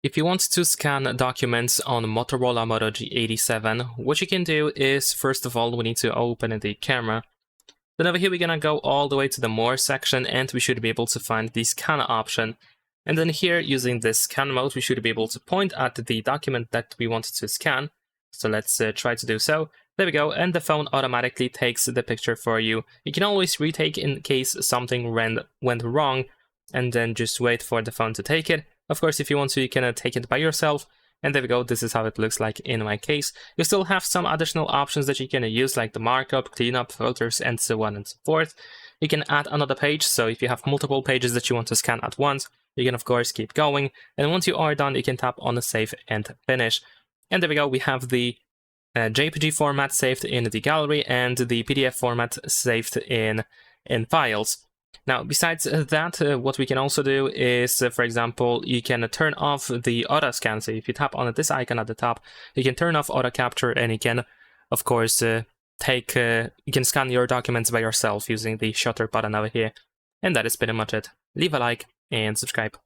If you want to scan documents on Motorola Moto G87, what you can do is, first of all, we need to open the camera. Then over here, we're gonna go all the way to the More section, and we should be able to find the scan option. And then here, using this scan mode, we should be able to point at the document that we want to scan. So let's try to do so. There we go, and the phone automatically takes the picture for you. You can always retake in case something went wrong, and then just wait for the phone to take it. Of course, if you want to, you can take it by yourself. And there we go, this is how it looks like in my case. You still have some additional options that you can use, like the markup, cleanup, filters, and so on and so forth. You can add another page, so if you have multiple pages that you want to scan at once, you can of course keep going. And once you are done, you can tap on the save and finish. And there we go, we have the JPG format saved in the gallery and the PDF format saved in files. Now, besides that, what we can also do is, for example, you can turn off the auto scan. So if you tap on this icon at the top, you can turn off auto capture, and you can, of course, you can scan your documents by yourself using the shutter button over here. And that is pretty much it. Leave a like and subscribe.